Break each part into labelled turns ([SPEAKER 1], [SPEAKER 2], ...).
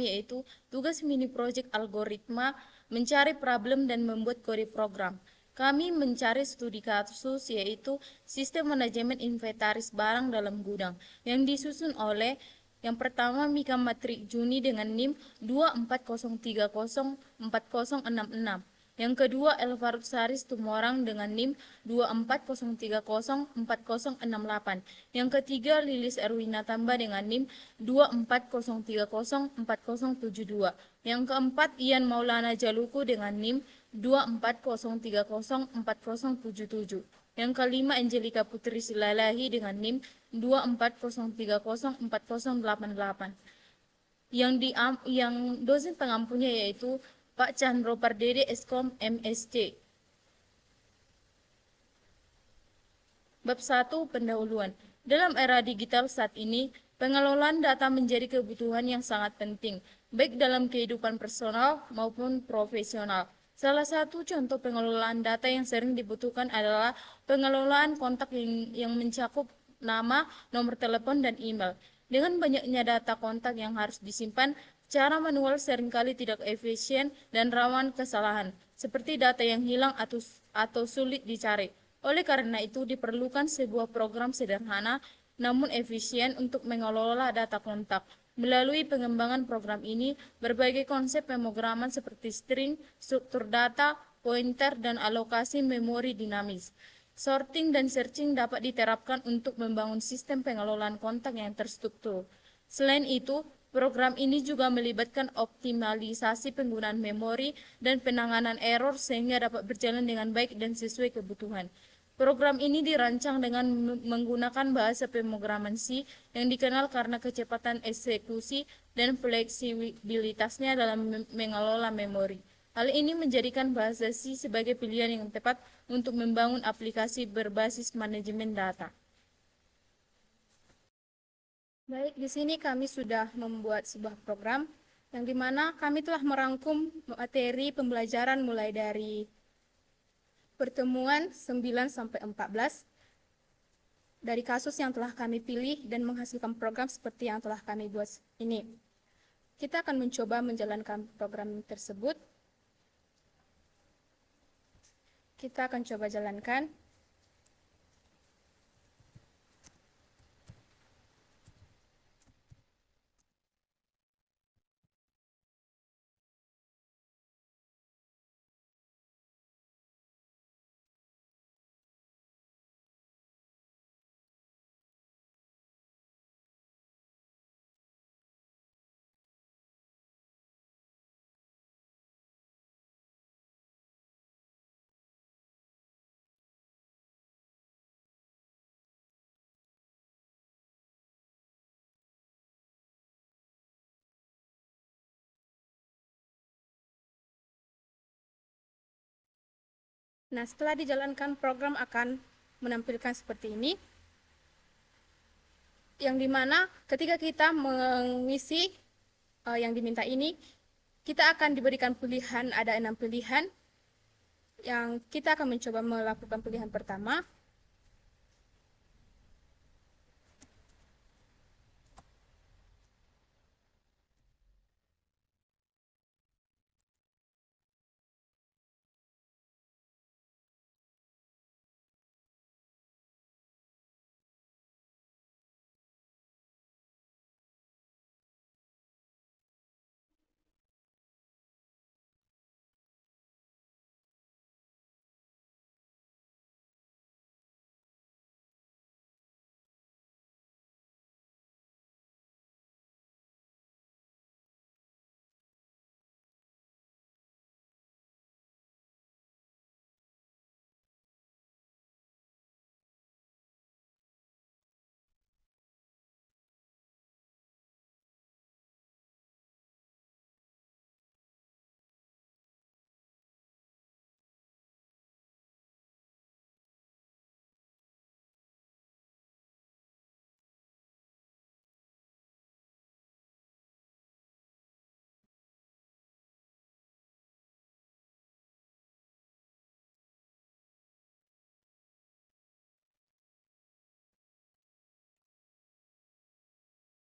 [SPEAKER 1] yaitu tugas mini project algoritma, mencari problem dan membuat kode program. Kami mencari studi kasus yaitu sistem manajemen inventaris barang dalam gudang yang disusun oleh yang pertama Mika Matrik Juni dengan NIM 240304066. Yang kedua Elvarut Saris Tumorang dengan NIM 240304068. Yang ketiga Lilis Erwina Tamba dengan NIM 240304072. Yang keempat Ian Maulana Jaluku dengan NIM 240304077. Yang kelima Angelika Putri Silalahi dengan NIM 240304088. Yang dosen pengampunya yaitu Pak Chandro Pardede Eskom MSc. Bab 1 Pendahuluan. Dalam era digital saat ini, pengelolaan data menjadi kebutuhan yang sangat penting, baik dalam kehidupan personal maupun profesional. Salah satu contoh pengelolaan data yang sering dibutuhkan adalah pengelolaan kontak yang mencakup nama, nomor telepon, dan email. Dengan banyaknya data kontak yang harus disimpan, cara manual seringkali tidak efisien dan rawan kesalahan, seperti data yang hilang atau sulit dicari. Oleh karena itu, diperlukan sebuah program sederhana namun efisien untuk mengelola data kontak. Melalui pengembangan program ini, berbagai konsep pemrograman seperti string, struktur data, pointer, dan alokasi memori dinamis, sorting dan searching dapat diterapkan untuk membangun sistem pengelolaan kontak yang terstruktur. Selain itu, program ini juga melibatkan optimalisasi penggunaan memori dan penanganan error sehingga dapat berjalan dengan baik dan sesuai kebutuhan. Program ini dirancang dengan menggunakan bahasa pemrograman C yang dikenal karena kecepatan eksekusi dan fleksibilitasnya dalam mengelola memori. Hal ini menjadikan bahasa C sebagai pilihan yang tepat untuk membangun aplikasi berbasis manajemen data. Baik, di sini kami sudah membuat sebuah program yang dimana kami telah merangkum materi pembelajaran mulai dari pertemuan 9 sampai 14 dari kasus yang telah kami pilih dan menghasilkan program seperti yang telah kami buat ini. Kita akan mencoba menjalankan program tersebut. Kita akan coba jalankan. Nah, setelah dijalankan, program akan menampilkan seperti ini, yang dimana ketika kita mengisi yang diminta ini, kita akan diberikan pilihan, ada 6 pilihan, yang kita akan mencoba melakukan pilihan pertama.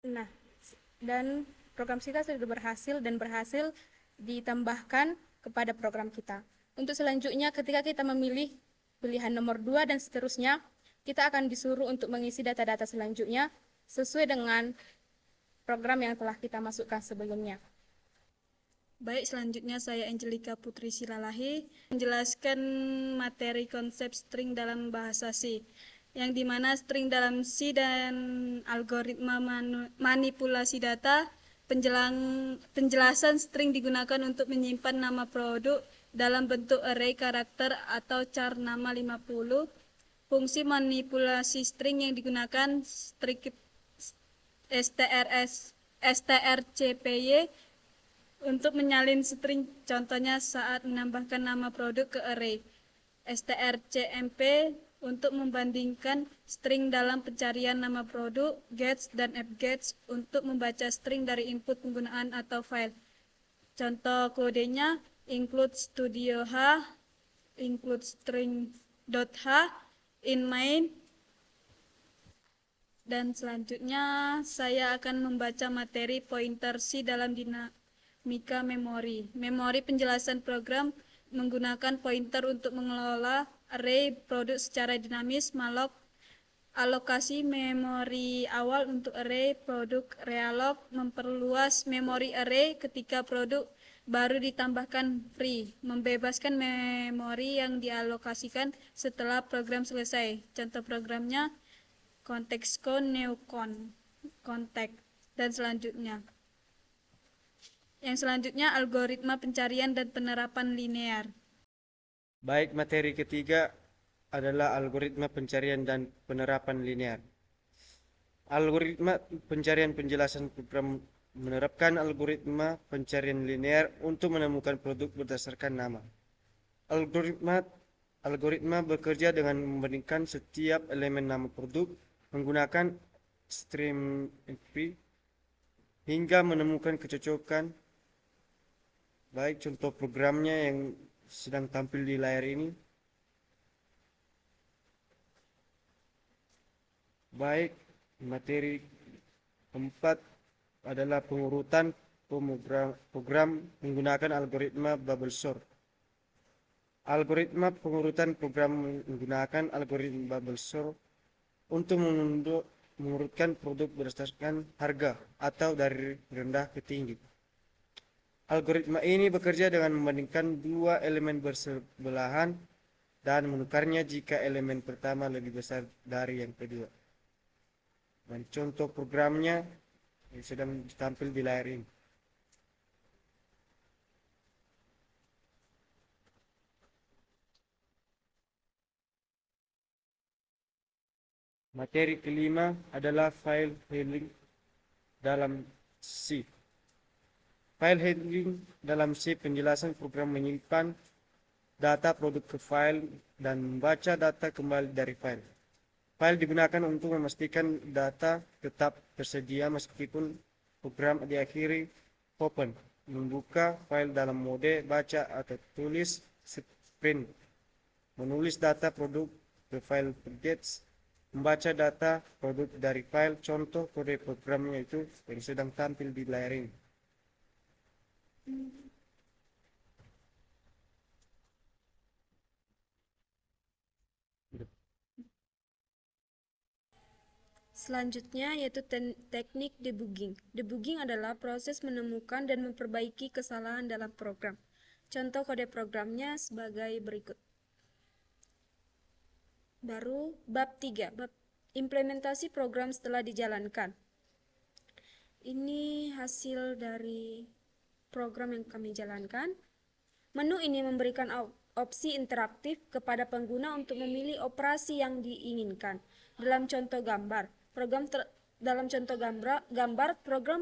[SPEAKER 1] Nah, dan
[SPEAKER 2] program kita sudah berhasil dan berhasil ditambahkan kepada program kita. Untuk selanjutnya, ketika kita memilih pilihan nomor 2 dan seterusnya, kita akan disuruh untuk mengisi data-data selanjutnya sesuai dengan program yang telah kita masukkan sebelumnya.
[SPEAKER 3] Baik, selanjutnya saya Angelika Putri Silalahi menjelaskan materi konsep string dalam bahasa C, yang dimana string dalam C dan algoritma manipulasi data. Penjelasan string digunakan untuk menyimpan nama produk dalam bentuk array karakter atau char nama 50. Fungsi manipulasi string yang digunakan strcpy untuk menyalin string, contohnya saat menambahkan nama produk ke array. strcmp untuk membandingkan string dalam pencarian nama produk, gets dan fgets untuk membaca string dari input penggunaan atau file. Contoh kodenya include studio h, include string.h, in main. Dan selanjutnya saya akan membaca materi pointer C dalam dinamika memori. Memori penjelasan program menggunakan pointer untuk mengelola array produk secara dinamis. Malloc alokasi memori awal untuk array produk. Realloc memperluas memori array ketika produk baru ditambahkan. Free membebaskan memori yang dialokasikan setelah program selesai. Contoh programnya ContextCon, NeoCon, Context, dan selanjutnya. Yang selanjutnya algoritma pencarian dan penerapan linear.
[SPEAKER 4] Baik, materi ketiga adalah algoritma pencarian dan penerapan linear. Algoritma pencarian penjelasan program menerapkan algoritma pencarian linear untuk menemukan produk berdasarkan nama. Algoritma bekerja dengan membandingkan setiap elemen nama produk menggunakan StreamMP hingga menemukan kecocokan. Baik, contoh programnya yang sedang tampil di layar ini. Baik, materi keempat adalah pengurutan program menggunakan algoritma bubble sort. Algoritma pengurutan program menggunakan algoritma bubble sort untuk mengurutkan produk berdasarkan harga atau dari rendah ke tinggi. Algoritma ini bekerja dengan membandingkan dua elemen bersebelahan dan menukarnya jika elemen pertama lebih besar dari yang kedua. Dan contoh programnya yang sedang ditampil di layar ini. Materi kelima adalah file handling dalam C. File handling dalam C penjelasan program menyimpan data produk ke file dan membaca data kembali dari file. File digunakan untuk memastikan data tetap tersedia meskipun program diakhiri open. Membuka file dalam mode baca atau tulis sprint. Menulis data produk ke file projects. Membaca data produk dari file. Contoh kode programnya itu yang sedang tampil di layar ini.
[SPEAKER 2] Selanjutnya yaitu teknik debugging. Debugging adalah proses menemukan dan memperbaiki kesalahan dalam program. Contoh kode programnya sebagai berikut. Baru bab 3, bab implementasi program setelah dijalankan. Ini hasil dari program yang kami jalankan. Menu ini memberikan opsi interaktif kepada pengguna untuk memilih operasi yang diinginkan. Dalam contoh gambar, program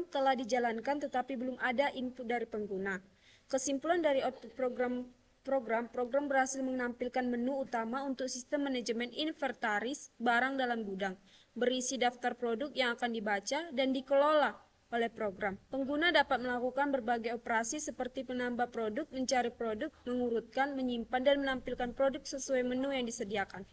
[SPEAKER 2] telah dijalankan tetapi belum ada input dari pengguna. Kesimpulan dari output program berhasil menampilkan menu utama untuk sistem manajemen inventaris barang dalam gudang, berisi daftar produk yang akan dibaca dan dikelola oleh program. Pengguna dapat melakukan berbagai operasi seperti menambah produk, mencari produk, mengurutkan, menyimpan, dan menampilkan produk sesuai menu yang disediakan.